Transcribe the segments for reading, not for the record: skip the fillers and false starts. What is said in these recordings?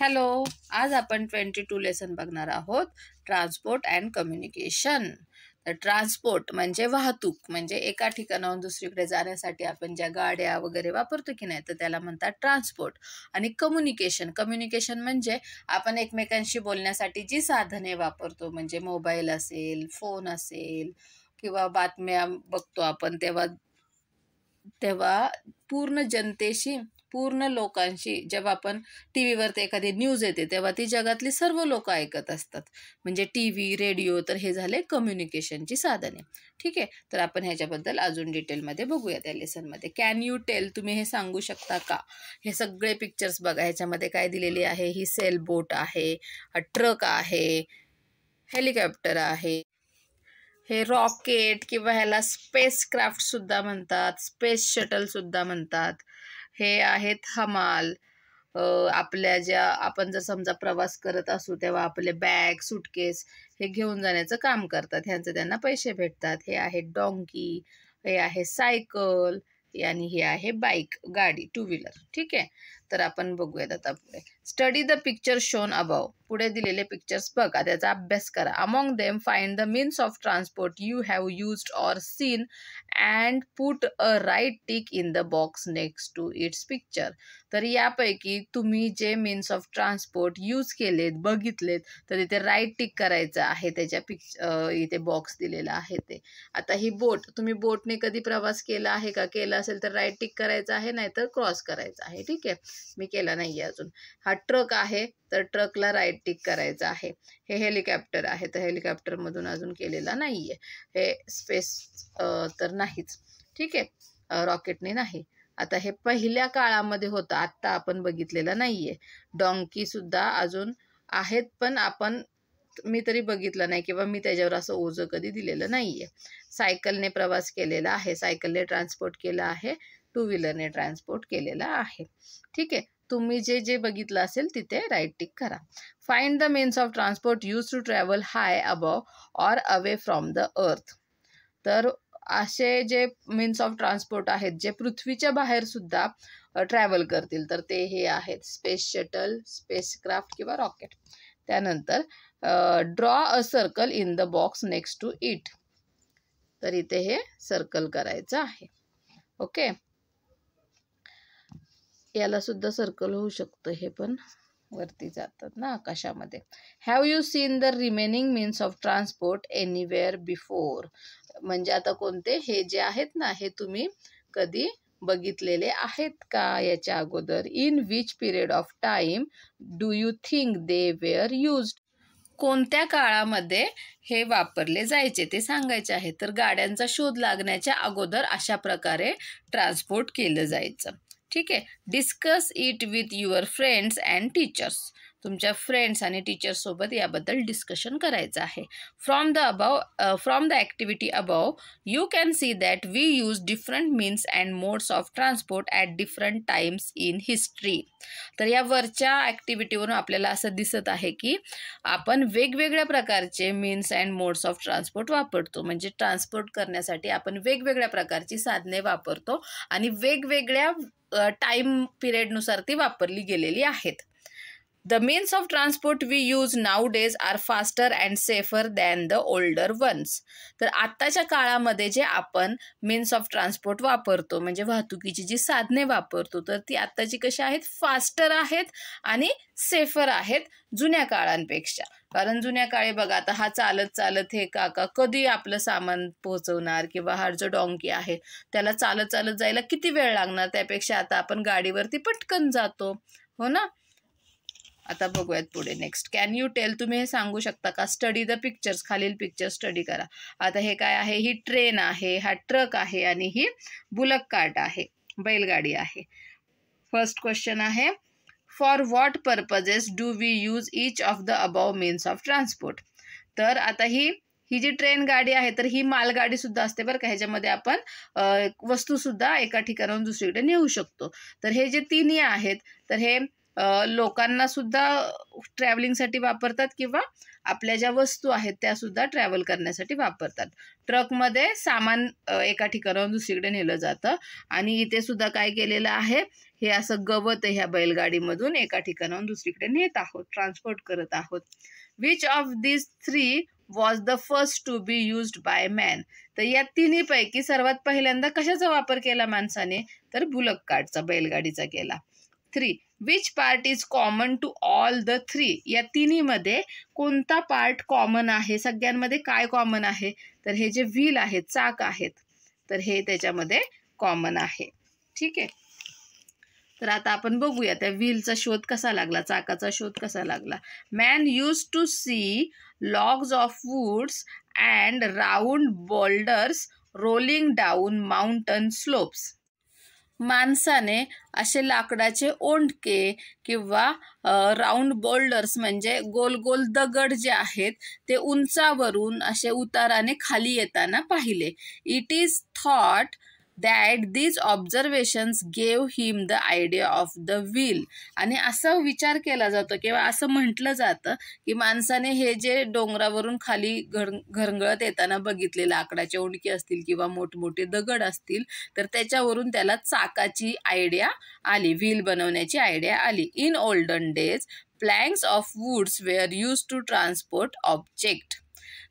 Hello, आज आपण 22 lesson बघणार आहोत. Transport and communication. तर ट्रान्सपोर्ट म्हणजे वाहतूक, म्हणजे एका ठिकाणाहून दुसरीकडे जाण्यासाठी आपण ज्या गाड्या वगैरे वापरतो की नाही, तर त्याला म्हणतात ट्रान्सपोर्ट. आणि कम्युनिकेशन कम्युनिकेशन म्हणजे आपण एकमेकांशी बोलण्यासाठी जी साधने वापरतो, म्हणजे मोबाईल असेल, फोन असेल किंवा बातम्या बघतो आपण तेव्हा तेव्हा पूर्ण जनतेशी, पूर्ण लोकांशी, जेव्हा आपण टी व्हीवरती एखादी न्यूज येते तेव्हा ती जगातली सर्व लोक ऐकत असतात. म्हणजे टी व्ही, रेडिओ, तर हे झाले कम्युनिकेशनची साधने. ठीक आहे, तर आपण ह्याच्याबद्दल अजून डिटेलमध्ये बघूया त्या लेसनमध्ये. कॅन यू टेल, तुम्ही हे सांगू शकता का? हे सगळे पिक्चर्स बघा, ह्याच्यामध्ये काय दिलेली आहे. ही सेल बोट आहे, हा ट्रक आहे, हेलिकॉप्टर आहे, हे रॉकेट किंवा ह्याला स्पेस क्राफ्ट सुद्धा म्हणतात, स्पेस शटल सुद्धा म्हणतात. हे आहेत हमाल. आपल्या ज्या आपण जर समजा प्रवास करत असू तेव्हा आपले बॅग, सुटकेस हे घेऊन जाण्याचं काम करतात, ह्यांचे त्यांना पैसे भेटतात. हे आहे डॉंकी, हे आहे सायकल, आणि हे आहे बाईक, गाडी, टू व्हीलर. ठीक आहे, तर आपण बघूयात आता पुढे. Study the picture shown above, पुढे दिलेले पिक्चर्स बघा, त्याचा अभ्यास करा. Among them find the means of transport you have used or seen and put a right tick in the box next to its picture. तर यापैकी तुम्ही जे मीन्स ऑफ ट्रान्सपोर्ट यूज केलेत, बघितलेत, तर इथे राईट टिक करायचं आहे. त्याच्या इथे बॉक्स दिलेला आहे ते. आता ही बोट, तुम्ही बोटने कधी प्रवास केला आहे का? केला असेल तर राईट टिक करायचं आहे, नाहीतर क्रॉस करायचं आहे. ठीक आहे, मी केला नाहीये अजून. हा ट्रक आहे, तर ट्रकला राईट टिक करायचं आहे. हे हेलिकॉप्टर आहे, तर हेलिकॉप्टर मधून अजून केलेला नाहीये. हे स्पेस तर नाहीच. ठीक आहे, रॉकेटने नाही. आता हे पहिल्या काळामध्ये होतं, आत्ता आपण बघितलेलं नाहीये. डॉंकी सुद्धा अजून आहेत, पण मी तरी बघितलं नाही किंवा मी त्याच्यावर असं ओझं कधी दिलेलं नाहीये. सायकलने प्रवास केलेला आहे, सायकलने ट्रान्सपोर्ट केला आहे, टू व्हीलरने ट्रान्सपोर्ट केलेला आहे. ठीक आहे, तुम्ही जे जे बघितलं असेल तिथे राईट टिक करा. Find the means of transport use to travel high above or away from the earth. तर असे जे मीन्स ऑफ ट्रान्सपोर्ट आहेत, जे पृथ्वीच्या बाहेर सुद्धा ट्रॅव्हल करतील, तर ते हे आहेत. स्पेस शटल, स्पेस क्राफ्ट किंवा रॉकेट. त्यानंतर draw a circle in the box next to it. तर इथे हे सर्कल करायचं आहे. ओके, याला सुद्धा सर्कल होऊ शकतं, हे पण वरती जातात ना आकाशामध्ये. Have you seen the remaining means of transport anywhere before. म्हणजे आता कोणते, हे जे आहेत ना, हे तुम्ही कधी बघितलेले आहेत का याच्या अगोदर? In which period of time do you think they were used. कोणत्या काळामध्ये हे वापरले जायचे ते सांगायचे आहे. तर गाड्यांचा शोध लागण्याच्या अगोदर अशा प्रकारे ट्रान्सपोर्ट केलं जायचं. ठीक आहे, discuss it with your friends and teachers. तुमच्या फ्रेंड्स आणि टीचर्स सोबत याबद्दल डिस्कशन करायचं आहे. From the activity above you can see that we use different means and modes of transport at different times in history. तर या वरच्या ॲक्टिव्हिटीवरून आपल्याला असं दिसत आहे की आपण वेगवेगळ्या प्रकारचे means and modes of transport वापरतो. म्हणजे ट्रान्सपोर्ट करण्यासाठी आपण वेगवेगळ्या प्रकारची साधने वापरतो आणि वेगवेगळ्या टाइम पिरियडनुसार ती वापरली गेलेली आहेत. The means of transport we use nowadays are faster and safer than the older ones. तर आत्ताच्या काळामध्ये जे आपण मीन्स ऑफ ट्रान्सपोर्ट वापरतो, म्हणजे वाहतुकीची जी साधने वापरतो, तर ती आत्ताची कशी आहेत? फास्टर आहेत आणि सेफर आहेत जुन्या काळांपेक्षा. कारण जुन्या काळी बघा, आता हा चालत चालत हे काका कधी आपलं सामान पोहोचवणार, किंवा हा जो डॉंकी आहे त्याला चालत चालत जायला किती वेळ लागणार, त्यापेक्षा आता आपण गाडीवरती पटकन जातो, हो ना. आता बघूयात पुढे. नेक्स्ट, कॅन यू टेल, तुम्ही हे सांगू शकता का? स्टडी द पिक्चर्स, खालील पिक्चर स्टडी करा. आता हे काय आहे? ही ट्रेन आहे, हा ट्रक आहे, आणि ही बुलक कार्ट आहे, बैलगाडी आहे. फर्स्ट क्वेश्चन आहे, for what purposes do we use each of the above means of transport. तर आता ही जी ट्रेन गाडी आहे, तर ही मालगाडी सुद्धा असते बरं का. ह्याच्यामध्ये आपण वस्तू सुद्धा एका ठिकाणाहून दुसरीकडे नेऊ शकतो. तर हे जे तिन्ही आहेत, तर हे लोकांना सुद्धा ट्रॅव्हलिंगसाठी वापरतात, किंवा आपल्या ज्या वस्तू आहेत त्या सुद्धा ट्रॅव्हल करण्यासाठी वापरतात. ट्रकमध्ये सामान एका ठिकाणाहून दुसरीकडे नेलं जातं. आणि इथे सुद्धा काय केलेलं आहे, हे असं गवत ह्या बैलगाडीमधून एका ठिकाणाहून दुसरीकडे नेत आहोत, ट्रान्सपोर्ट करत आहोत. Which of this 3 was the first to be used by man. तर या तिन्हीपैकी सर्वात पहिल्यांदा कशाचा वापर केला माणसाने, तर बुलक कार्टचा, बैलगाडीचा केला. 3. Which part is common to all the 3. या तिन्हीमध्ये कोणता पार्ट कॉमन आहे, सगळ्यांमध्ये काय कॉमन आहे, तर हे जे व्हील आहेत, चाक आहेत, तर हे त्याच्यामध्ये कॉमन आहे. ठीक आहे. तर आता आपण बघूया त्या व्हीलचा शोध कसा लागला, चाकाचा शोध कसा लागला. Man use to see logs of woods and round boulders rolling down mountain slopes. माणसाने असे लाकडाचे ओंडके किंवा राऊंड बोल्डर्स म्हणजे गोल गोल दगड जे आहेत ते उंचावरून असे उताराने खाली येताना पाहिले. It is thought that these observations gave him the idea of the wheel. आणि असं विचार केला जातो किंवा असं म्हटलं जातं की माणसाने हे जे डोंगरावरून खाली घरंगळत येताना बघितले लाकडाचे ओंडके असतील किंवा मोठमोठे दगड असतील, तर त्याच्यावरून त्याला चाकाची आयडिया आली, व्हील बनवण्याची आयडिया आली. In olden days planks of woods were use to transport object.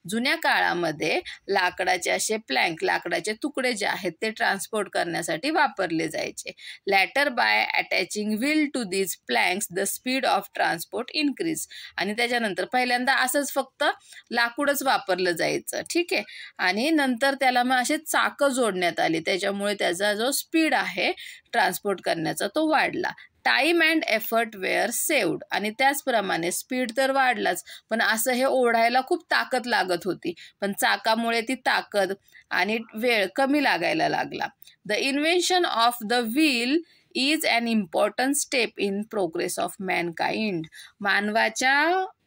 जुन्या काळामध्ये लाकडाचे असे प्लँक, लाकडाचे तुकडे जे आहेत ते ट्रान्सपोर्ट करण्यासाठी वापरले जायचे. Later by attaching wheel to these planks the speed of transport increase. आणि त्याच्यानंतर पहिल्यांदा असंच फक्त लाकूडच वापरलं जायचं. ठीक आहे. आणि नंतर त्याला मग असे चाकं जोडण्यात आली, त्याच्यामुळे त्याचा जो स्पीड आहे ट्रान्सपोर्ट करण्याचा तो वाढला. Time and effort were saved. आणि त्याचप्रमाणे स्पीड तर वाढलाच, पण असं हे ओढायला खूप ताकद लागत होती, पण चाकामुळे ती ताकद आणि वेळ कमी लागायला लागला. The invention of the wheel is an important step in progress of mankind.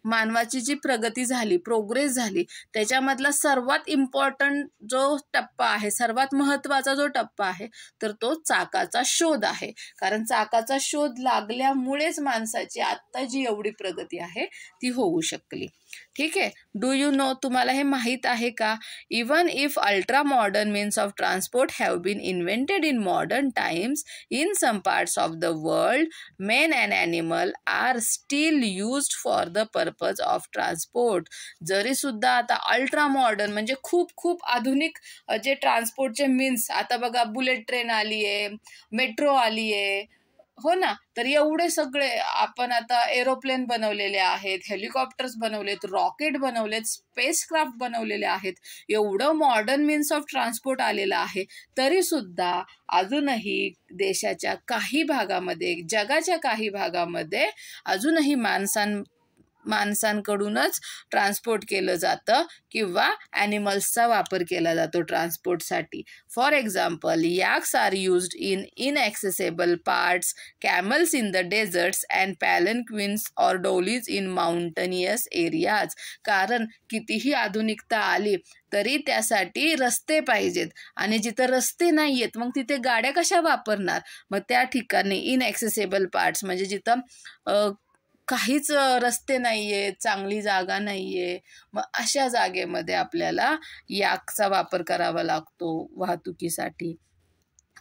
मानवाची जी प्रगती झाली, प्रोग्रेस झाली, त्याच्यामधला सर्वात इम्पॉर्टंट जो टप्पा आहे, सर्वात महत्त्वाचा जो टप्पा आहे, तर तो चाकाचा शोध आहे. कारण चाकाचा शोध लागल्यामुळेच माणसाची आत्ता जी एवढी प्रगती आहे ती होऊ शकली. ठीक आहे. डू यू नो, तुम्हाला हे माहीत आहे का? Even if ultra modern means of transport have been invented in modern times in some parts of the world, men and animal are still used for the purpose of transport. जरी सुद्धा आता ultra modern म्हणजे खूप खूप आधुनिक जे ट्रान्सपोर्टचे means, आता बघा बुलेट ट्रेन आली आहे, मेट्रो आली आहे, हो ना, तर एवढे सगळे आपण आता एरोप्लेन बनवलेले आहेत, हेलिकॉप्टर्स बनवलेत, रॉकेट बनवलेत, स्पेसक्राफ्ट बनवलेले आहेत, एवढं मॉडर्न मीन्स ऑफ ट्रान्सपोर्ट आलेलं आहे, तरी सुद्धा अजूनही देशाच्या काही भागामध्ये, जगाच्या काही भागामध्ये अजूनही माणसांकडूनच ट्रान्सपोर्ट केलं जातं किंवा ॲनिमल्सचा वापर केला जातो ट्रान्सपोर्टसाठी. For example, yaks are used in inaccessible parts, camels in the deserts and palanquins or dolis in mountainous areas. कारण कितीही आधुनिकता आली तरी त्यासाठी रस्ते पाहिजेत, आणि जिथं रस्ते नाही आहेत मग तिथे गाड्या कशा वापरणार? मग त्या ठिकाणी इनॲक्सेसेबल पार्ट्स म्हणजे जिथं काहीच रस्ते नाही आहेत, चांगली जागा नाही आहे, मग अशा जागेमध्ये आपल्याला याकचा वापर करावा लागतो वाहतुकीसाठी.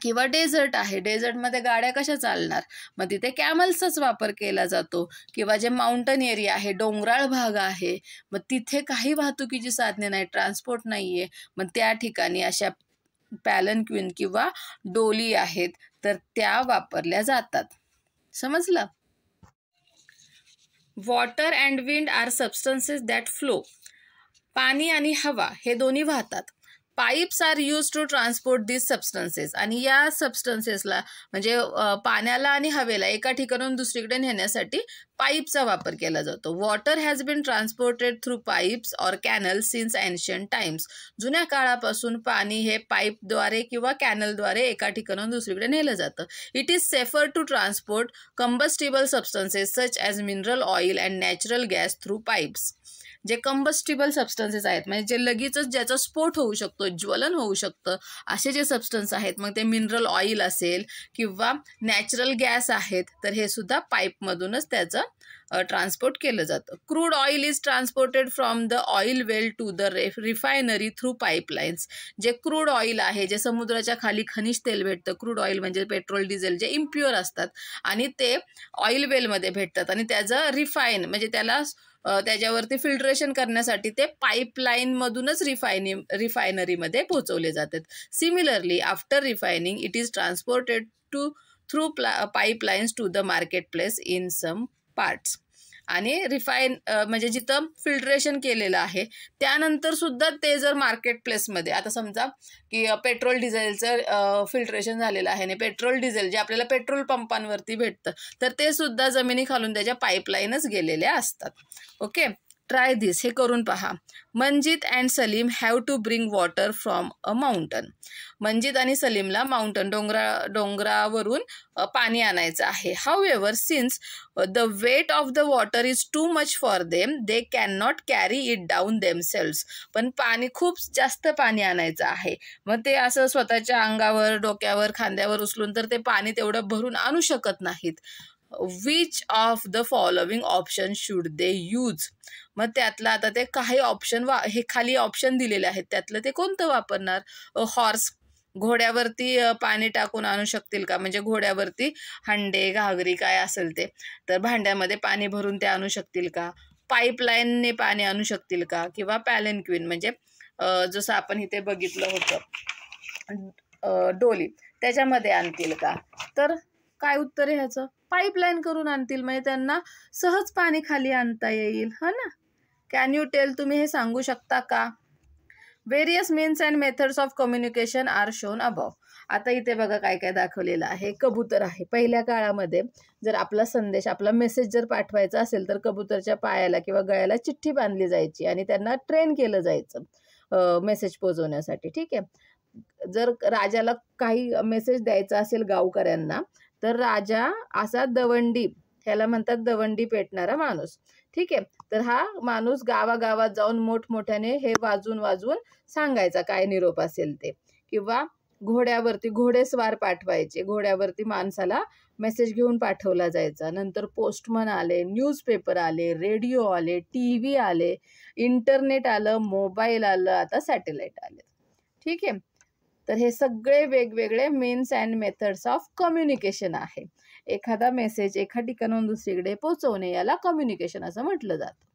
किंवा डेझर्ट आहे, डेझर्टमध्ये गाड्या कशा चालणार, मग तिथे कॅमल्सचाच वापर केला जातो. किंवा जे माउंटन एरिया आहे, डोंगराळ भाग आहे, मग तिथे काही वाहतुकीची साधने नाही, ट्रान्सपोर्ट नाही आहे, मग त्या ठिकाणी अशा पॅलनक्विन किंवा डोली आहेत तर त्या वापरल्या जातात. समजलं? Water and wind are substances that flow. पाणी आणि हवा हे दोन्ही वाहतात. Pipes are use to transport this substances. आणि या सबस्टन्सेसला म्हणजे पाण्याला आणि हवेला एका ठिकाणून दुसरीकडे नेण्यासाठी पाईपचा वापर केला जातो. Water has been transported through pipes or canal since ancient times. जुन्या काळापासून पाणी हे पाईपद्वारे किंवा कॅनलद्वारे एका ठिकाणून दुसरीकडे नेलं जातं. It is safer to transport combustible substances such as mineral oil and natural gas through pipes. जे कंबस्टिबल सबस्टन्सेस आहेत, म्हणजे जे लगेचच ज्याचा स्फोट होऊ शकतो, ज्वलन होऊ शकतं, असे जे सबस्टन्स आहेत, मग ते मिनरल ऑइल असेल किंवा नॅचरल गॅस आहेत, तर हे सुद्धा पाईपमधूनच त्याचं ट्रान्सपोर्ट केलं जातं. Crude oil is transported from the oil well to the refinery through pipelines. जे क्रूड ऑइल आहे, जे समुद्राच्या खाली खनिज तेल भेटतं, क्रूड ऑइल म्हणजे पेट्रोल डिझेल, जे इम्प्युअर असतात आणि ते ऑइल वेलमध्ये भेटतात आणि त्याचं रिफाईन म्हणजे त्याला त्याच्यावरती फिल्ट्रेशन करण्यासाठी ते पाईपलाईनमधूनच रिफायनरीमध्ये पोहोचवले जातात. Similarly after refining it is transported through pipelines to the market place in some parts. आणि म्हणजे जिथं फिल्ट्रेशन केलेलं आहे सुद्धा ते जर मार्केट प्लेसमध्ये, आता समजा की पेट्रोल डिझेलचं फिल्ट्रेशन झालेलं आहे आणि पेट्रोल डिझेल जे आपल्याला पेट्रोल पंपांवरती भेटतं, तर ते सुद्धा जमिनीखालून त्याच्या पाईपलाईनच गेलेल्या असतात. ओके, ट्राय दिस, हे करून पहा. Manjit and Salim have to bring water from a mountain. Manjit आणि सलीमला डोंगरावरून पाणी आणायचं आहे. However since the weight of the water is too much for them, they can not carry it down themselves. पण खूप जास्त पाणी आणायचं आहे, मग ते असं स्वतःच्या अंगावर, डोक्यावर, खांद्यावर उचलून तर ते पाणी तेवढं भरून आणू शकत नाहीत. Which of the following option should they use. मग त्यातलं आता ते काही ऑप्शन हे खाली ऑप्शन दिलेले आहेत, त्यातलं ते कोणतं वापरणार? हॉर्स, घोड्यावरती पाणी टाकून आणू शकतील का? म्हणजे घोड्यावरती हंडे, घागरी काय असेल ते, तर भांड्यामध्ये पाणी भरून ते आणू शकतील का? पाईपलाईनने पाणी आणू शकतील का? किंवा पॅलेनक्विन म्हणजे जसं आपण इथे बघितलं होतं डोली, त्याच्यामध्ये आणतील का? तर काय उत्तर आहे ह्याचं? पाईपलाईन करून आणतील, म्हणजे त्यांना सहज पाणी खाली आणता येईल, हा ना. कॅन यू टेल, तुम्ही हे सांगू शकता का? Various means and methods of communication are shown above. आता इथे बघा काय काय दाखवलेलं आहे. कबूतर आहे. पहिल्या काळामध्ये जर आपला संदेश, आपला मेसेज जर पाठवायचा असेल तर कबूतरच्या पायाला किंवा गळ्याला चिठ्ठी बांधली जायची आणि त्यांना ट्रेन केलं जायचं मेसेज पोहोचवण्यासाठी. ठीक आहे. जर राजाला काही मेसेज द्यायचा असेल गावकऱ्यांना, तर राजा असा दवंडी, ह्याला म्हणतात दवंडी पेटणारा माणूस. ठीक आहे. तर हा माणूस गावागावात जाऊन मोठमोठ्याने हे वाजून सांगायचा काय निरोप असेल ते. किंवा घोड्यावरती घोडेस्वार पाठवायचे, घोड्यावरती माणसाला मेसेज घेऊन पाठवला जायचा. नंतर पोस्टमन आले, न्यूजपेपर आले, रेडिओ आले, TV आले, इंटरनेट आलं, मोबाईल आलं, आता सॅटेलाईट आले. ठीक आहे. तर हे सगळे वेगवेगळे means and methods of communication आहे. एखादा मेसेज एका ठिकाणाहून दुसरीकडे पोहोचवणे याला कम्युनिकेशन असं म्हटलं जातं.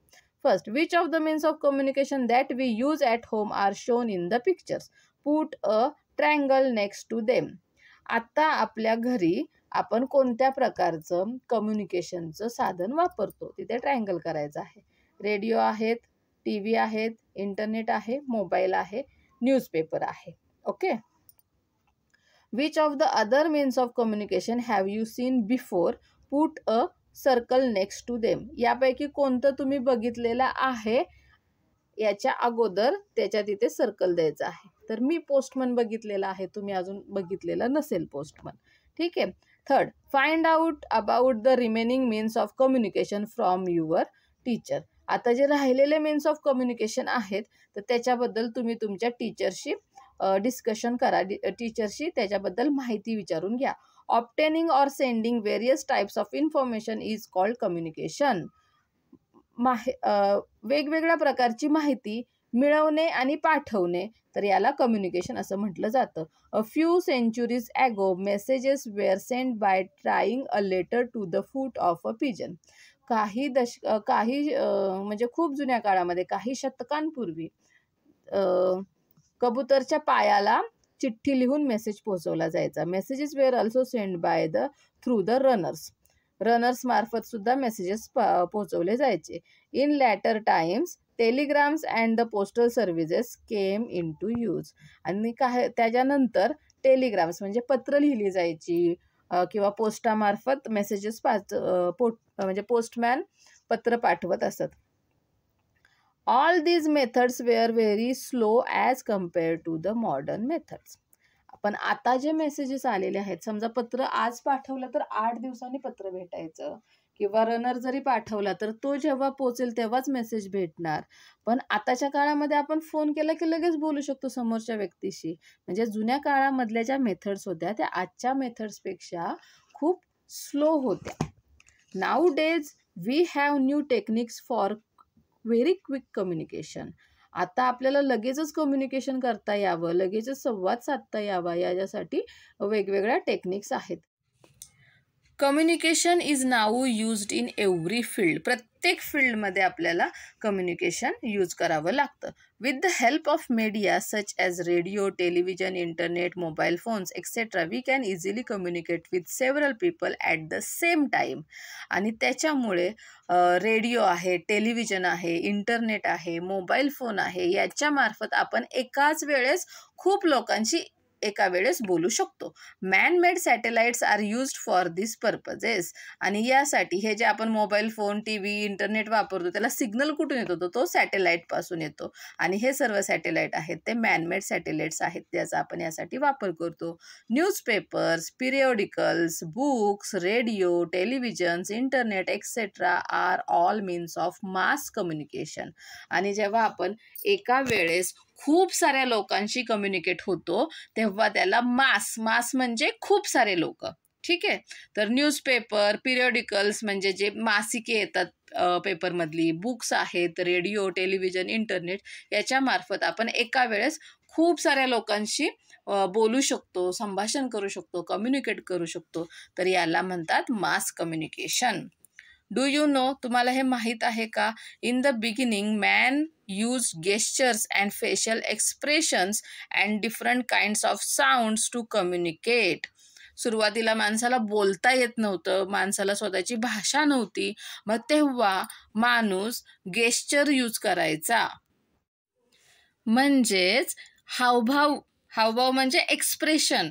First, which of the means of communication that we use at home are shown in the pictures. Put a triangle next to them. आता आपल्या घरी आपण कोणत्या प्रकारचं कम्युनिकेशनचं साधन वापरतो, तिथे ट्रायंगल करायचं आहे. रेडिओ आहेत, TV आहेत, इंटरनेट आहे, मोबाईल आहे, न्यूजपेपर आहे. Okay. Which of the other means of communication have you seen before, put a circle next to them. यापैकी कोणतं तुम्ही बघितलेलं आहे, याच्या अगोदर त्याच्या तिथे सर्कल द्यायचं आहे. तर मी पोस्टमन बघितलेला आहे, तुम्ही अजून बघितलेला नसेल पोस्टमन. ठीक आहे. Third, find out about the remaining means of communication from your teacher. आता जे राहिलेले मीन्स ऑफ कम्युनिकेशन आहेत, तर त्याच्याबद्दल तुम्ही तुमच्या टीचरशी डिस्कशन करा, टीचरशी त्याच्याबद्दल माहिती विचारून घ्या. Obtaining or sending various types of information is called communication. वेगवेगळ्या प्रकारची माहिती मिळवणे आणि पाठवणे, तर याला कम्युनिकेशन असं म्हटलं जातं. A few centuries ago messages were send by trying a letter to the foot of a pigeon. काही म्हणजे खूप जुन्या काळामध्ये, काही शतकांपूर्वी कबूतरच्या पायाला चिठ्ठी लिहून मेसेज पोहोचवला जायचा. Messages were also send by through the runners मार्फत सुद्धा मेसेजेस पोहोचवले जायचे. In later times telegrams and the postal services came in to use. आणि त्याच्यानंतर टेलिग्राम्स म्हणजे पत्र लिहिली जायची किंवा पोस्टामार्फत मेसेजेस म्हणजे पोस्टमॅन पत्र पाठवत असत. All these methods were very slow as compare to the modern methods. पण आता जे मेसेजेस आलेले आहेत, समजा पत्र आज पाठवलं तर 8 दिवसांनी पत्र भेटायचं, किंवा रनर जरी पाठवला तर तो जेव्हा पोहोचेल तेव्हाच मेसेज भेटणार. पण आताच्या काळामध्ये आपण फोन केला की लगेच बोलू शकतो समोरच्या व्यक्तीशी. म्हणजे जुन्या काळामधल्या ज्या मेथड्स होत्या त्या आजच्या मेथड्सपेक्षा खूप स्लो होत्या. Nowadays we have new techniques for very quick communication. आता आपल्याला लगेचच कम्युनिकेशन करता यावं, लगेचच संवाद साधता यावा याच्यासाठी वेगवेगळ्या टेक्निक्स आहेत. Communication is now used in every field. प्रत्येक फील्डमध्ये आपल्याला कम्युनिकेशन यूज करावं लागतं. With the help of media such as radio, television, internet, mobile phones etcetera we can easily communicate with several people at the same time. आणि त्याच्यामुळे radio आहे, television आहे, internet आहे, मोबाईल फोन आहे, याच्यामार्फत आपण एकाच वेळेस खूप लोकांशी एका वेळेस बोलू शकतो. Man made satellites are used for this purposes. आणि यासाठी हे जे आपण mobile phone, T V, internet वापरतो त्याला सिग्नल कुठून येतो? तो सॅटेलाइटपासून येतो. आणि हे सर्व सॅटेलाइट आहेत ते मॅनमेड सॅटेलाइट्स आहेत, त्याचा आपण यासाठी वापर करतो. Newspapers, periodicals, books, radio, televisions, internet etcetera are all means of mass communication. आणि जेव्हा आपण एका वेळेस खूप साऱ्या लोकांशी कम्युनिकेट होतो तेव्हा त्याला मास म्हणजे खूप सारे लोक. ठीक आहे. तर न्यूजपेपर, पिरियडिकल्स म्हणजे जे मासिके येतात पेपरमधली, बुक्स आहेत, रेडिओ, टेलिव्हिजन, इंटरनेट, याच्यामार्फत आपण एका वेळेस खूप साऱ्या लोकांशी बोलू शकतो, संभाषण करू शकतो, कम्युनिकेट करू शकतो. तर याला म्हणतात mass communication. Do you know, तुम्हाला हे माहीत आहे का? In the beginning man use gestures and facial expressions and different kinds of sounds to communicate. सुरुवातीला माणसाला बोलता येत नव्हतं, माणसाला स्वतःची भाषा नव्हती, मग तेव्हा माणूस गेस्चर यूज करायचा. म्हणजेच हावभाव म्हणजे एक्सप्रेशन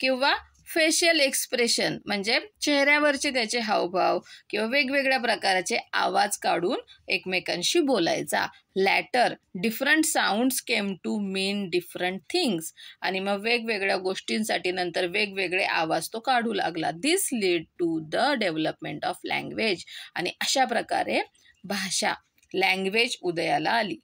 किंवा फेशियल एक्सप्रेशन म्हणजे चेहऱ्यावरचे त्याचे हावभाव किंवा वेगवेगळ्या प्रकारचे आवाज काढून एकमेकांशी बोलायचा. Later different sounds came to mean different things. आणि मग वेगवेगळ्या गोष्टींसाठी नंतर वेगवेगळे आवाज तो काढू लागला. This lead to the development of language. आणि अशा प्रकारे भाषा, लँग्वेज उदयाला आली.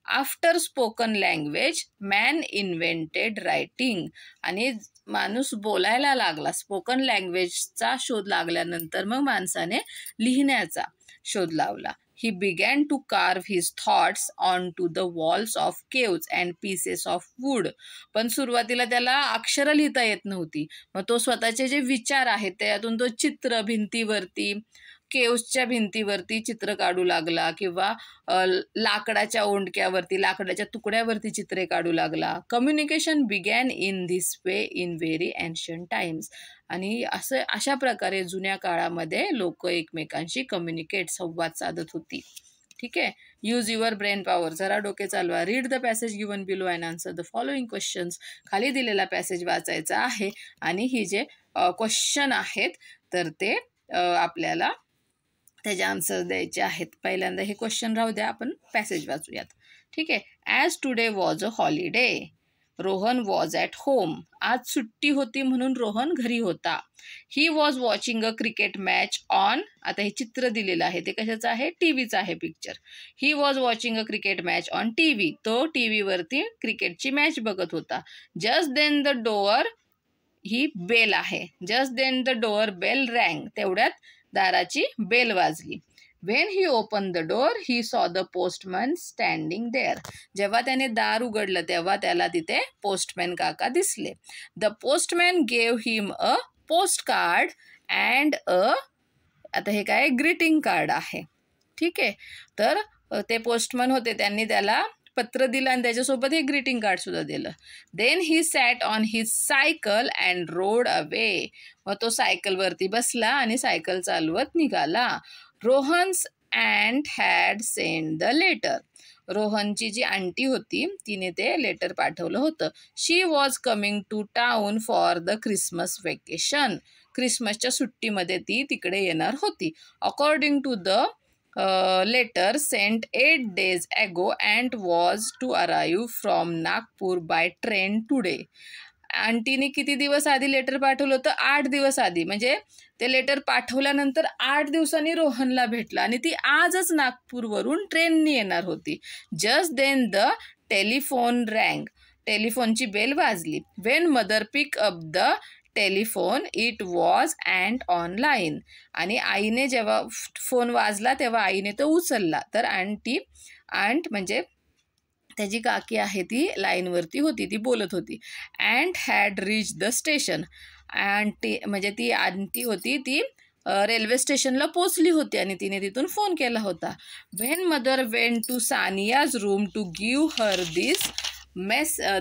After spoken language man invented writing. आणि माणूस बोलायला लागला, स्पोकन लँग्वेजचा शोध लागल्यानंतर मग माणसाने लिहिण्याचा शोध लावला. He began to carve his thoughts on to the walls of caves and pieces of wood. पण सुरुवातीला त्याला अक्षरं लिहिता येत नव्हती. मग तो स्वतःचे जे विचार आहेत त्यातून तो चित्र भिंतीवरती, केव्सच्या भिंतीवरती चित्र काढू लागला किंवा लाकडाच्या ओंडक्यावरती, लाकडाच्या तुकड्यावरती चित्रे काढू लागला. Communication begin in this way in very ancient times. आणि अशा प्रकारे जुन्या काळामध्ये लोक एकमेकांशी संवाद साधत होती. ठीक आहे. Use your brain power. जरा डोके चालवा. Read the passage given below and answer the following questions. खाली दिलेला पॅसेज वाचायचा आहे आणि ही जे क्वेश्चन आहेत तर ते आपल्याला त्याचे आन्सर द्यायचे आहेत. पहिल्यांदा हे क्वेश्चन राहू द्या, आपण पॅसेज वाचूयात. ठीक आहे. As today was a holiday, Rohan was at home. आज सुट्टी होती म्हणून रोहन घरी होता. ही was watching a cricket match on. आता हे चित्र दिलेलं आहे ते कशाचं आहे? टीव्हीचं आहे picture. He was watching a cricket match on TV. तो टीव्हीवरती क्रिकेटची मॅच बघत होता. जस्ट देन द डोअर, ही बेल आहे. Just then the door bell rang. तेवढ्यात दाराची बेल वाजली. When he opened the door, he saw the postman standing there. जेव्हा त्याने दार उघडलं तेव्हा त्याला तिथे पोस्टमॅन काका दिसले. The postman gave him a postcard and आता हे काय ग्रीटिंग कार्ड आहे. ठीक आहे. तर ते पोस्टमन होते, त्यांनी त्याला पत्र दिलं आणि त्याच्यासोबत हे ग्रीटिंग कार्ड सुद्धा दिलं. Then he sat on his cycle and rode away. मग तो सायकलवरती बसला आणि सायकल चालवत निघाला. Rohan's aunt had send the letter. रोहनची जी आंटी होती तिने ते लेटर पाठवलं होतं. She was coming to town for the Christmas vacation. क्रिसमसच्या सुट्टीमध्ये ती तिकडे येणार होती. According to the letter sent 8 days ago and was to arrive from Nagpur by train today. आंटीने किती दिवस आधी लेटर पाठवलं होतं? 8 दिवस आधी. म्हणजे ते लेटर पाठवल्यानंतर 8 दिवसांनी रोहनला भेटलं आणि ती आजच नागपूरवरून ट्रेननी येणार होती. Just then the telephone rang. टेलिफोनची बेल वाजली. When mother pick up the telephone it was and online. आणि आईने जेव्हा फोन वाजला तेव्हा आईने तो उचलला. तर आंट म्हणजे त्याची काकी आहे ती लाईनवरती होती, ती बोलत होती. And had reach the station. Aunty म्हणजे ती आंटी होती ती रेल्वे स्टेशनला पोचली होती आणि तिने तिथून फोन केला होता. When mother went to Sania's room to give her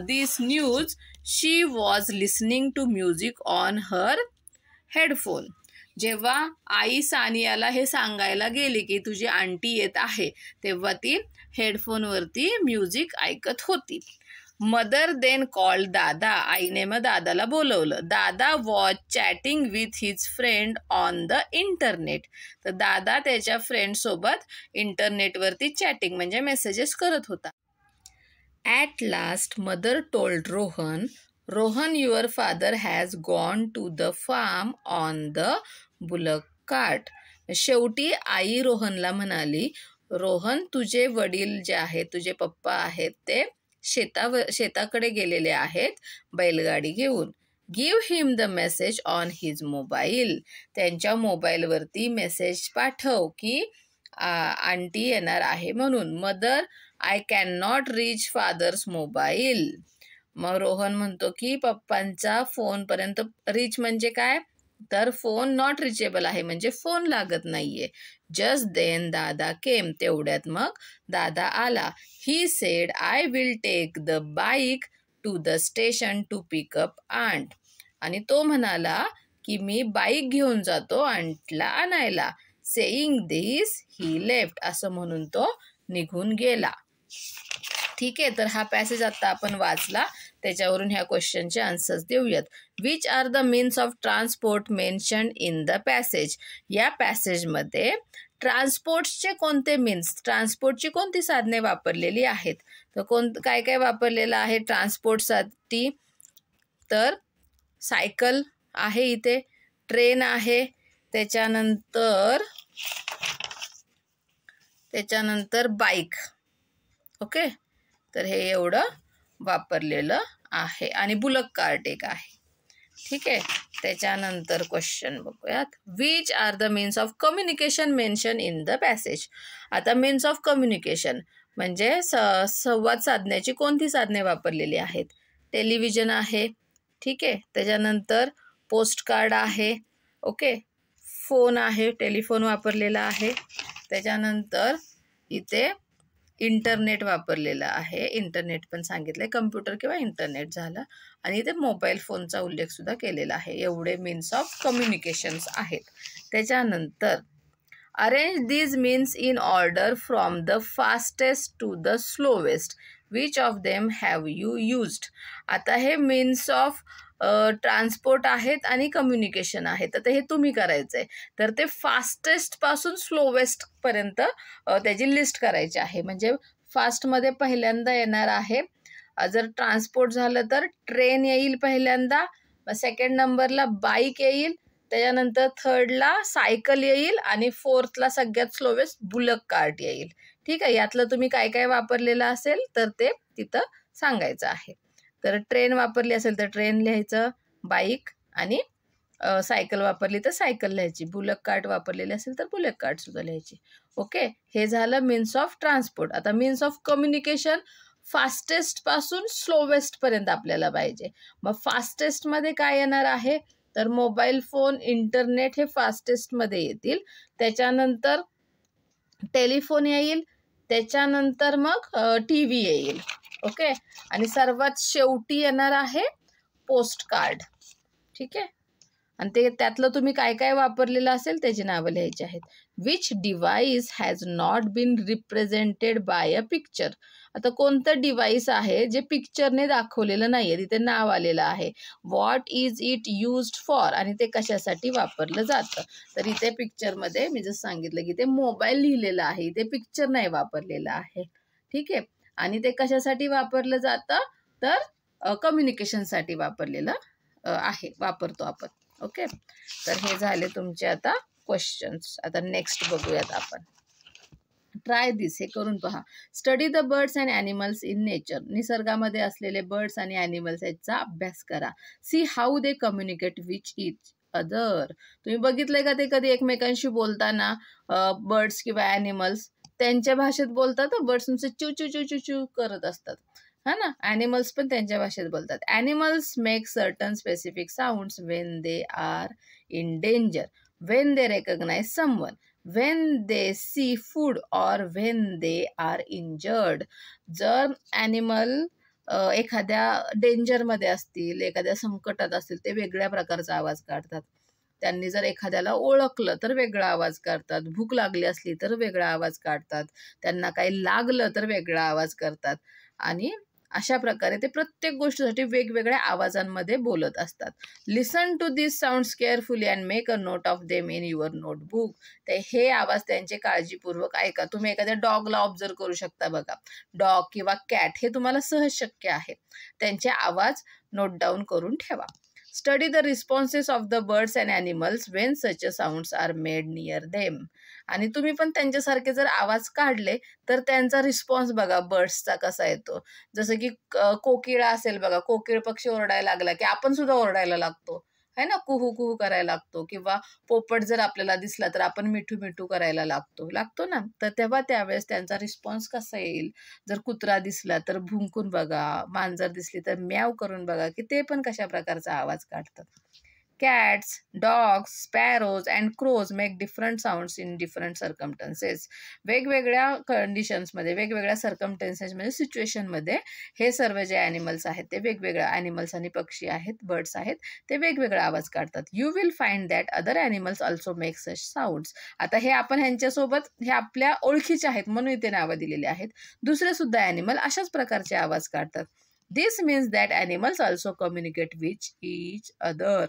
this news she was listening to music on her headphone. जेव्हा आई सानियाला हे सांगायला गेली की तुझी आंटी येत आहे, तेव्हा ती हेडफोनवरती म्युझिक ऐकत होती. मदर देन कॉल दादा. आईने मग दादाला बोलवलं. दादा was chatting with his friend on the internet. तर दादा त्याच्या फ्रेंडसोबत इंटरनेटवरती चॅटिंग म्हणजे मेसेजेस करत होता. At last mother told Rohan your father has gone to the farm on the bullock cart. शेवटी आई रोहनला म्हणाली, रोहन तुझे वडील जे आहेत, तुझे पप्पा आहेत, ते शेताकडे गेलेले आहेत बैलगाडी घेऊन. Give him the message on his mobile. त्यांच्या मोबाईलवरती मेसेज पाठव की आंटी येणार आहे म्हणून. Mother I can not reach father's mobile. मग रोहन म्हणतो की पप्पांचा फोनपर्यंत रीच म्हणजे काय, तर फोन नॉट रिचेबल आहे म्हणजे फोन लागत नाहीये. जस्ट देन दादा केम. तेवढ्यात मग दादा आला. He said I will take the bike to the station to pick up aunt. आणि तो म्हणाला की मी बाईक घेऊन जातो आंटला आणायला. Saying this he left. असं म्हणून तो निघून गेला. ठीक आहे, तर हा पॅसेज आता आपण वाचला, त्याच्यावरून ह्या क्वेश्चनचे आन्सर्स देऊयात. Which are the means of transport mentioned in the passage. या पॅसेजमध्ये ट्रान्सपोर्टचे कोणते मीन्स, ट्रान्सपोर्टची कोणती साधने वापरलेली आहेत, तर काय काय वापरलेलं आहे ट्रान्सपोर्टसाठी, तर सायकल आहे इथे, ट्रेन आहे, त्याच्यानंतर बाईक. ओके, तर हे एवढं वापरलेलं आहे आणि बुलक कार्ट एक आहे. ठीक आहे, त्याच्यानंतर क्वेश्चन बघूयात. Which are the means of communication mention in the passage. आता मीन्स ऑफ कम्युनिकेशन म्हणजे संवाद साधण्याची कोणती साधने वापरलेली आहेत. टेलिव्हिजन आहे, ठीक आहे, त्याच्यानंतर पोस्ट कार्ड आहे, ओके, फोन आहे, टेलिफोन वापरलेला आहे, त्याच्यानंतर इथे इंटरनेट वापरलेलं आहे, इंटरनेट पण सांगितलंय, कम्प्युटर किंवा इंटरनेट झालं, आणि इथे मोबाईल फोनचा उल्लेख सुद्धा केलेला आहे. एवढे मीन्स ऑफ कम्युनिकेशन्स आहेत. त्याच्यानंतर arrange these means in order from the fastest to the slowest. Which of them have you used. आता हे मीन्स ऑफ ट्रान्सपोर्ट आहेत आणि कम्युनिकेशन आहेत. आता हे तुम्ही करायचं आहे, तर ते फास्टेस्ट पासून स्लोवेस्टपर्यंत त्याची लिस्ट करायची आहे. म्हणजे फास्टमध्ये पहिल्यांदा येणार आहे, जर ट्रान्सपोर्ट झालं तर ट्रेन येईल पहिल्यांदा, सेकंड नंबरला बाईक येईल, त्याच्यानंतर थर्डला सायकल येईल आणि फोर्थला सगळ्यात स्लोवेस्ट बुलक कार्ट येईल. ठीक आहे, यातलं तुम्ही काय काय वापरलेलं असेल तर ते तिथं सांगायचं आहे. तर ट्रेन वापरली असेल तर ट्रेन लिहायचं, बाईक आणि सायकल वापरली तर सायकल लिहायची, बुलक कार्ट वापरलेली असेल तर बुलक कार्ट सुद्धा लिहायची. ओके, हे झालं मीन्स ऑफ ट्रान्सपोर्ट. आता मीन्स ऑफ कम्युनिकेशन फास्टेस्ट पासून स्लोवेस्ट पर्यंत आपल्याला पाहिजे. मग फास्टेस्टमध्ये काय येणार आहे, तर मोबाईल फोन, इंटरनेट हे फास्टेस्टमध्ये येतील, त्याच्यानंतर टेलिफोन येईल, त्याच्यानंतर मग TV येईल. ओके, आणि सर्वात शेवटी येणार आहे पोस्ट कार्ड. ठीक आहे, आणि त्यातलं तुम्ही काय काय वापरलेलं असेल त्याची नावं लिहायची आहेत. Which device has not been represented by a picture. आता कोणतं डिव्हाइस आहे जे पिक्चरने दाखवलेलं नाही आहे, तिथे नाव आलेलं आहे. What is it used for, आणि ते कशासाठी वापरलं जातं. तर इथे पिक्चरमध्ये मी जसं सांगितलं की ते मोबाईल लिहिलेलं आहे, इथे पिक्चर नाही वापरलेलं आहे. ठीक आहे, आणि ते कशासाठी वापरलं जातं, तर कम्युनिकेशनसाठी वापरतो आपण. ओके, तर हे झाले तुमचे आता क्वेश्चन्स. आता नेक्स्ट बघूयात आपण. ट्राय दिस, हे करून पहा. Study the birds and animals in nature, निसर्गामध्ये असलेले बर्ड्स आणि ॲनिमल्स याचा अभ्यास करा. See how they communicate with each other. तुम्ही बघितलंय का ते कधी एकमेकांशी बोलताना बर्ड्स किंवा ॲनिमल्स त्यांच्या भाषेत बोलतात. बर्ड्स तुमचे चू चू चू चू चू करत असतात, हा ना. ॲनिमल्स पण त्यांच्या भाषेत बोलतात. Animals make certain specific sounds when they are in danger, when they recognise someone, when they see food or when they are injured. जर ॲनिमल एखाद्या डेंजरमध्ये असतील, एखाद्या संकटात असतील, ते वेगळ्या प्रकारचा आवाज काढतात. त्यांनी जर एखाद्याला ओळखलं तर वेगळा आवाज काढतात. भूक लागली असली तर वेगळा आवाज काढतात. त्यांना काही लागलं तर वेगळा आवाज करतात. आणि अशा प्रकारे ते प्रत्येक गोष्टीसाठी वेगवेगळ्या आवाजांमध्ये बोलत असतात. Listen to this sounds carefully and make a note of them in your notebook. ते हे आवाज त्यांचे काळजीपूर्वक ऐका. तुम्ही एखाद्या डॉगला ऑब्झर्व करू शकता बघा. डॉग किंवा कॅट हे तुम्हाला सहज शक्य आहे. त्यांचे आवाज नोट डाऊन करून ठेवा. Study the responses of the birds and animals when such a sounds are made near them. आणि तुम्ही पण त्यांच्यासारखे जर आवाज काढले तर त्यांचा रिस्पॉन्स बघा बर्ड्सचा कसा येतो. जसं की कोकिळा असेल बघा, कोकिळ पक्षी ओरडायला लागला की आपण सुद्धा ओरडायला लागतो, है ना, कुहू कुहू करायला लागतो. किंवा पोपट जर आपल्याला दिसला तर आपण मिठू मिठू करायला लागतो ना. तर तेव्हा त्यावेळेस त्यांचा रिस्पॉन्स कसा येईल. जर कुत्रा दिसला तर भुंकून बघा, मांजर दिसली तर म्याव करून बघा की ते पण कशा प्रकारचा आवाज काढतात. Cats, dogs, sparrows and crows make different sounds in different circumstances. वेगवेगळ्या कंडिशन्समध्ये, वेगवेगळ्या सर्कमस्टन्सेसमध्ये, सिच्युएशनमध्ये हे सर्व जे ॲनिमल्स आहेत ते वेगवेगळ्या, ॲनिमल्स आणि पक्षी आहेत, बर्ड्स आहेत, ते वेगवेगळा आवाज काढतात. You will find that other animals also make such sounds. आता हे आपण ह्यांच्यासोबत, हे आपल्या ओळखीचे आहेत म्हणून इथे नावं दिलेली आहेत. दुसरे सुद्धा ॲनिमल अशाच प्रकारचे आवाज काढतात. This means that animals also communicate with each other.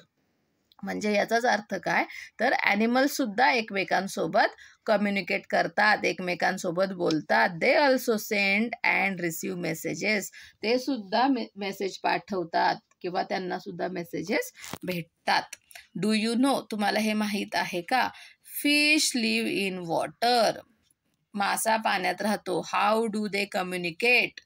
म्हणजे याचाच अर्थ काय, तर ॲनिमल्स सुद्धा एकमेकांसोबत कम्युनिकेट करतात, एकमेकांसोबत बोलतात. They also send and receive messages. ते सुद्धा मेसेज पाठवतात किंवा त्यांना सुद्धा मेसेजेस भेटतात. डू यू नो, तुम्हाला हे माहीत आहे का, फिश लिव्ह इन वॉटर. मासा पाण्यात राहतो. How do they communicate.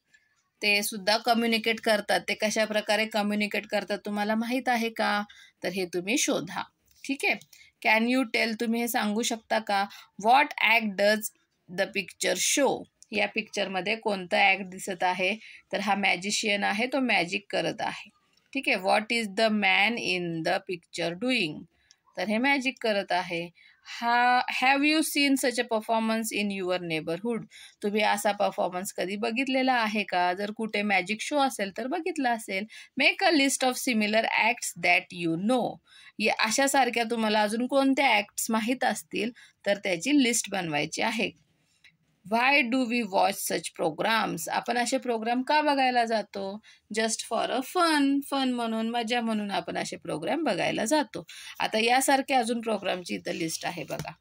ते सुद्धा कम्युनिकेट करतात. ते कशा प्रकारे कम्युनिकेट करतात तुम्हाला माहीत आहे का, तर हे तुम्ही शोधा. ठीक आहे. कॅन यू टेल, तुम्ही हे सांगू शकता का, what act does the picture show. या पिक्चरमध्ये कोणतं ॲक्ट दिसत आहे, तर हा मॅजिशियन आहे, तो मॅजिक करत आहे. ठीक आहे. What is the man in the picture doing, तर हे मॅजिक करत आहे. Have you scene such a performance in your neighbourhood. तुम्ही असा परफॉर्मन्स कधी बघितलेला आहे का, जर कुठे मॅजिक शो असेल तर बघितला असेल. Make a list of similar acts that you know. अशासारख्या तुम्हाला अजून कोणत्या ॲक्ट्स माहीत असतील तर त्याची लिस्ट बनवायची आहे. Why do we watch such programs. आपण असे प्रोग्राम का बघायला जातो, जस्ट फॉर अ फन म्हणून, मजा म्हणून आपण असे प्रोग्राम बघायला जातो. आता यासारखे अजून प्रोग्रामची इथं लिस्ट आहे बघा.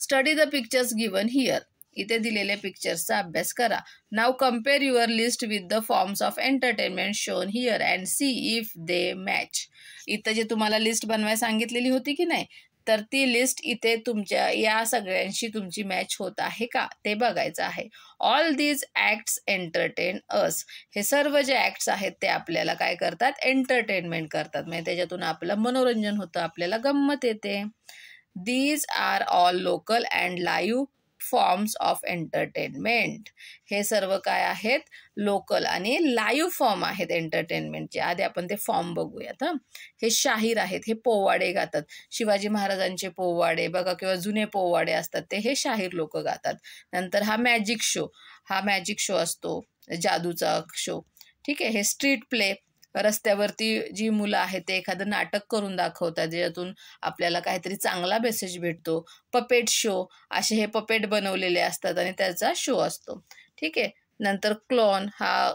Study the pictures given here. इथे दिलेल्या पिक्चर्सचा अभ्यास करा. Now compare your list with the forms of entertainment shown here and see if they match. इथं जे तुम्हाला लिस्ट बनवायला सांगितलेली होती की नाही, तर ती लिस्ट इथे तुमच्या या सगळ्यांशी तुमची मॅच होत आहे का ते बघायचं आहे. ऑल दीज ॲक्ट्स एंटरटेन अस. हे सर्व जे ॲक्ट्स आहेत ते आपल्याला काय करतात, एंटरटेनमेंट करतात. म्हणजे त्याच्यातून आपलं मनोरंजन होतं, आपल्याला गंमत येते. These are all local and live forms of entertainment. हे सर्व काय आहेत, लोकल आणि लाईव्ह फॉर्म आहेत एंटरटेनमेंटचे. आधी आपण ते फॉर्म बघूयात. हे शाहीर आहेत, हे पोवाडे गातात. शिवाजी महाराजांचे पोवाडे बघा किंवा जुने पोवाडे असतात ते हे शाहीर लोक गातात. नंतर हा मॅजिक शो असतो, जादूचा शो. ठीक आहे. हे स्ट्रीट प्ले, रस्त्यावरती जी मुलं आहेत ते एखादं नाटक करून दाखवतात ज्यातून आपल्याला काहीतरी चांगला मेसेज भेटतो. पपेट शो, असे हे पपेट बनवलेले असतात आणि त्याचा शो असतो. ठीक आहे. नंतर क्लॉन, हा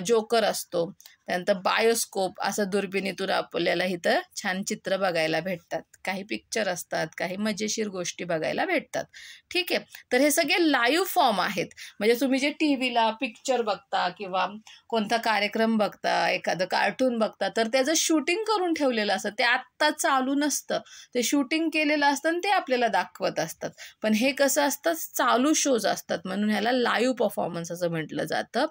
जोकर असतो, त्यानंतर बायोस्कोप, असं दुर्बिणीतून आपल्याला इथं छान चित्र बघायला भेटतात, काही पिक्चर असतात, काही मजेशीर गोष्टी बघायला भेटतात. ठीक आहे, तर हे सगळे लाईव्ह फॉर्म आहेत. म्हणजे तुम्ही जे टी व्हीला पिक्चर बघता किंवा कोणता कार्यक्रम बघता, एखादं कार्टून बघता, तर त्याचं शूटिंग करून ठेवलेलं असतं, ते आत्ता चालू नसतं, ते शूटिंग केलेलं असतं आणि ते आपल्याला दाखवत असतात. पण हे कसं असतं, चालू शोज असतात, म्हणून ह्याला लाईव्ह परफॉर्मन्स असं म्हटलं जातं.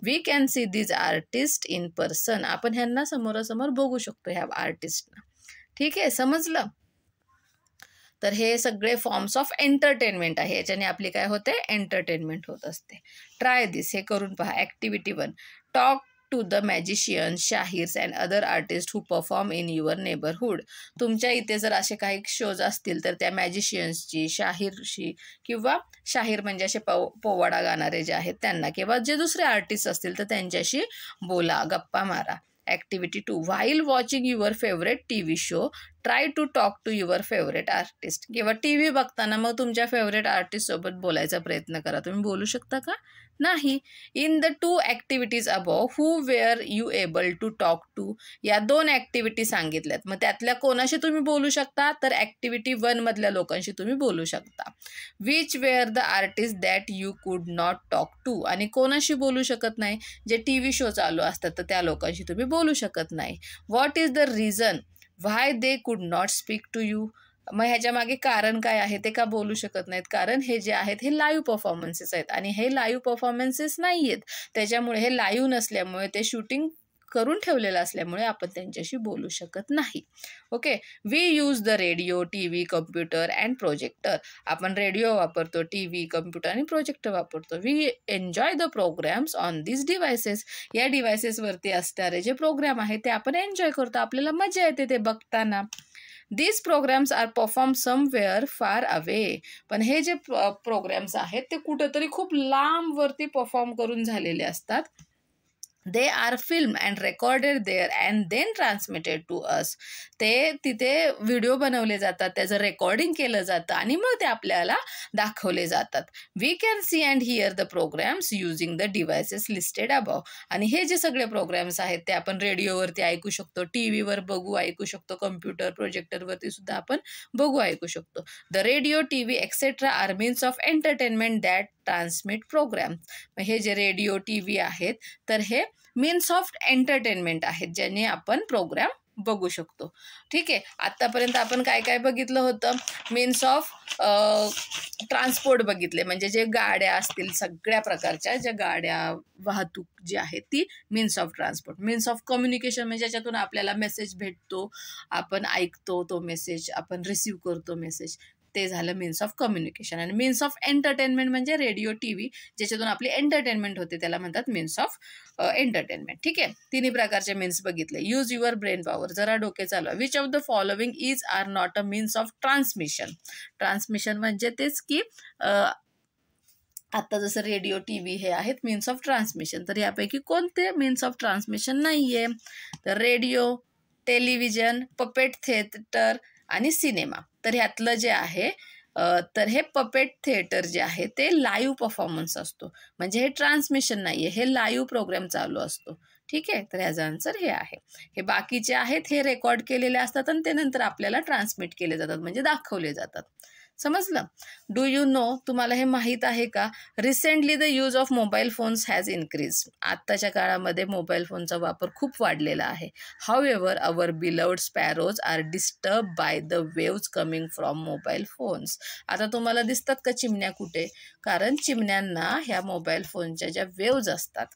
We can see these artist in person, आपण ह्यांना समोरासमोर बघू शकतो ह्या आर्टिस्टना. ठीक आहे, समजलं? तर हे सगळे फॉर्म्स ऑफ एंटरटेनमेंट आहे, याच्याने आपली काय होते, एंटरटेनमेंट होत असते. ट्राय दिस, हे करून पहा. Activity 1, talk to the magicians, shahirs and other artist who perform in your neighbourhood. तुमच्या इथे जर असे काही शोज असतील तर त्या मॅजिशियन्सची, शाहीरशी, किंवा शाहीर म्हणजे असे पोवाडा गाणारे जे आहेत त्यांना, किंवा जे दुसरे आर्टिस्ट असतील तर त्यांच्याशी बोला, गप्पा मारा. Activity 2, while watching your favourite TV show, try to talk to your favourite artist. किंवा टी व्ही बघताना मग तुमच्या फेवरेट आर्टिस्टसोबत बोलायचा प्रयत्न करा. तुम्ही बोलू शकता का? नाही. In the 2 activities above, who were you able to talk to, या 2 ॲक्टिव्हिटी सांगितल्यात. मग त्यातल्या कोणाशी तुम्ही बोलू शकता, तर ॲक्टिव्हिटी 1 मधल्या लोकांशी तुम्ही बोलू शकता. Which were the artist that you could not talk to, आणि कोणाशी बोलू शकत नाही, जे टी व्ही शो चालू असतात तर त्या लोकांशी तुम्ही बोलू शकत नाही. What is the reason why they could not speak to you. मग ह्याच्या मागे कारण काय आहे, ते का बोलू शकत नाहीत? कारण हे जे आहेत हे लाईव्ह परफॉर्मन्सेस आहेत, आणि हे लाईव्ह परफॉर्मन्सेस नाही आहेत, त्याच्यामुळे हे लाईव्ह नसल्यामुळे, ते शूटिंग करून ठेवलेलं असल्यामुळे आपण त्यांच्याशी बोलू शकत नाही. Okay. We use the radio, T V, computer and projector. आपण रेडिओ वापरतो, टी व्ही, कम्प्युटर आणि प्रोजेक्टर वापरतो. We enjoy the programmes on this devices. या डिव्हायसेसवरती असणारे जे प्रोग्राम आहेत ते आपण एन्जॉय करतो, आपल्याला मजा येते ते बघताना. These programs are performed somewhere far away. पण हे जे प्रोग्राम्स आहेत ते कुठंतरी खूप लांब वरती परफॉर्म करून झालेले असतात. They are film and recorded there and then transmitted to us. ते तिथे व्हिडिओ बनवले जातात, त्याचं रेकॉर्डिंग केलं जातं आणि मग ते आपल्याला दाखवले जातात. We can see and hear the programmes using the devices listed above. आणि हे जे सगळे प्रोग्राम्स आहेत ते आपण रेडिओवरती ऐकू शकतो, टी व्हीवर बघू ऐकू शकतो, कम्प्युटर प्रोजेक्टरवरती सुद्धा आपण बघू ऐकू शकतो. The radio, T V etcetera are means of entertainment that transmit programme. हे जे रेडिओ, टी व्ही आहेत तर हे मीन्स ऑफ एंटरटेनमेंट आहेत, ज्याने आपण प्रोग्राम बघू शकतो. ठीक आहे, आत्तापर्यंत आपण काय काय बघितलं होतं? मीन्स ऑफ ट्रान्सपोर्ट बघितले, म्हणजे जे गाड्या असतील, सगळ्या प्रकारच्या ज्या गाड्या, वाहतूक जी आहे ती means of transport. Means of communication म्हणजे ज्याच्यातून आपल्याला मेसेज भेटतो, आपण ऐकतो तो मेसेज, आपण रिसीव्ह करतो मेसेज, ते झालं मीन्स ऑफ कम्युनिकेशन. आणि मीन्स ऑफ एंटरटेनमेंट म्हणजे रेडिओ, टी व्ही, ज्याच्यातून आपली एंटरटेनमेंट होते त्याला म्हणतात मीन्स ऑफ एंटरटेनमेंट. ठीक आहे, तिन्ही प्रकारचे मीन्स बघितले. यूज युअर ब्रेन पॉवर, जरा डोके चालवा. Which of the following is are not a means of transmission. Transmission म्हणजे तेच की आता जसं रेडिओ, टी व्ही हे आहेत मीन्स ऑफ ट्रान्समिशन, तर यापैकी कोणते मीन्स ऑफ ट्रान्समिशन नाही आहे? तर रेडिओ, टेलिव्हिजन, पपेट थिएटर आणि सिनेमा. तर ह्यातलं जे आहे तर हे पपेट थिएटर जे आहे ते लाईव्ह परफॉर्मन्स असतो, म्हणजे हे ट्रान्समिशन नाही आहे, हे लाईव्ह प्रोग्राम चालू असतो. ठीक आहे, तर ह्याचा आन्सर हे आहे. हे बाकीचे आहेत हे रेकॉर्ड केलेले असतात आणि ते नंतर आपल्याला ट्रान्समिट केले जातात, म्हणजे दाखवले जातात. समजलं? डू यू नो, तुम्हाला हे माहीत आहे का? Recently the use of mobile phones has increase. आत्ताच्या काळामध्ये मोबाईल फोनचा वापर खूप वाढलेला आहे. However our beloved sparrows are disturb by the waves coming from mobile phones. आता तुम्हाला दिसतात का चिमण्या कुठे? कारण चिमण्यांना ह्या मोबाईल फोनच्या ज्या वेव्ज असतात,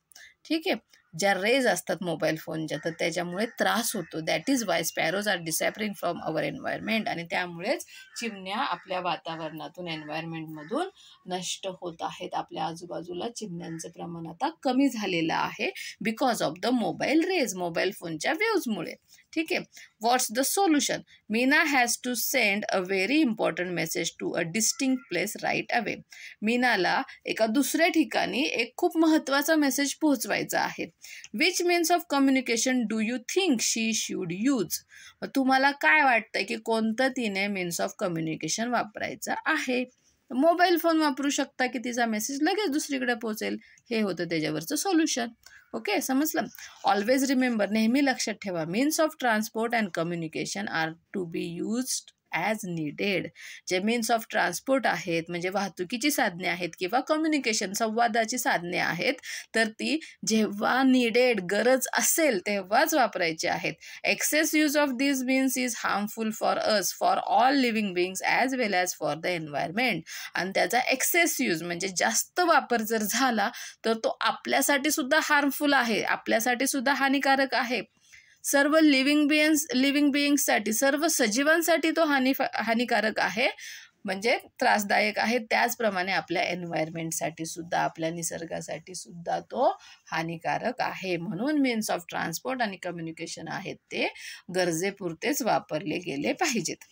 ठीक आहे, ज्या रेज असतात मोबाईल फोनच्या, तर त्याच्यामुळे त्रास होतो. That is why sparrows are disappearing from our environment. आणि त्यामुळेच चिमण्या आपल्या वातावरणातून, एन्व्हायरमेंटमधून नष्ट होत आहेत. आपल्या आजूबाजूला चिमण्यांचं प्रमाण आता कमी झालेलं आहे because of the mobile rays, mobile फोनच्या वेव्जमुळे. ठीक आहे, what's the solution? Meena has to send a very important message to a distinct place right away. मीनाला एका दुसऱ्या ठिकाणी एक खूप महत्त्वाचा मेसेज पोहोचवायचा आहे. Which means of communication do you think she should use? तुम्हाला काय वाटतंय की कोणतं तिने मीन्स ऑफ कम्युनिकेशन वापरायचं आहे? मोबाईल फोन वापरू शकता की तिचा मेसेज लगेच दुसरीकडे पोहोचेल. हे होतं त्याच्यावरचं सोल्युशन. ओके, समजलं. ऑलवेज रिमेंबर, नेहमी लक्षात ठेवा, means of transport and communication are to be used as needed. जे मीन्स ऑफ ट्रान्सपोर्ट आहेत म्हणजे वाहतुकीची साधने आहेत किंवा कम्युनिकेशन संवादाची साधने आहेत, तर ती जेव्हा नीडेड गरज असेल तेव्हाच वापरायची आहेत. Excess use of this means is harmful for us, for all living beings as well as for the environment. आणि त्याचा एक्सेस यूज म्हणजे जास्त वापर जर झाला तर तो आपल्यासाठी सुद्धा हार्मफुल आहे, आपल्यासाठी सुद्धा हानिकारक आहे. सर्व लिव्हिंग बिईंग्ससाठी, सर्व सजीवांसाठी तो हानिकारक आहे, म्हणजे त्रासदायक आहे. त्याचप्रमाणे आपल्या एन्व्हायरमेंटसाठी सुद्धा, आपल्या निसर्गासाठी सुद्धा तो हानिकारक आहे. म्हणून मीन्स ऑफ ट्रान्सपोर्ट आणि कम्युनिकेशन आहेत ते गरजेपुरतेच वापरले गेले पाहिजेत.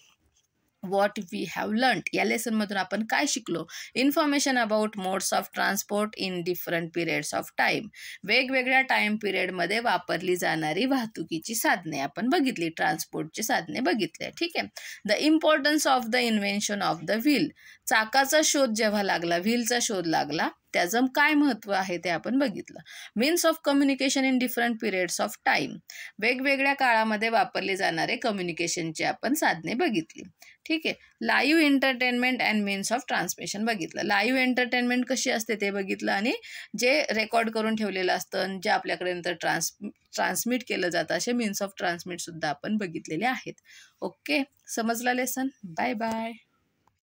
व्हॉट वी हॅव लर्न्ड, या लेसनमधून आपण काय शिकलो? Information about modes of transport in different periods of time. वेगवेगळ्या टाईम पिरियडमध्ये वापरली जाणारी वाहतुकीची साधने आपण बघितली, ट्रान्सपोर्टची साधने बघितले. ठीक आहे. The importance of the invention of the wheel. चाकाचा शोध जेव्हा लागला, व्हीलचा शोध लागला, त्याचं काय महत्त्व आहे ते आपण बघितलं. Means of communication in different periods of time. वेगवेगळ्या काळामध्ये वापरले जाणारे कम्युनिकेशनचे आपण साधने बघितली. ठीक आहे. Live entertainment and means of transmission बघितलं. लाईव्ह एंटरटेनमेंट कशी असते ते बघितलं, आणि जे रेकॉर्ड करून ठेवलेलं असतं, जे आपल्याकडे नंतर ट्रान्समिट केलं जातं, असे मीन्स ऑफ ट्रान्समिट सुद्धा आपण बघितलेले आहेत. ओके, समजला लेसन? Bye bye.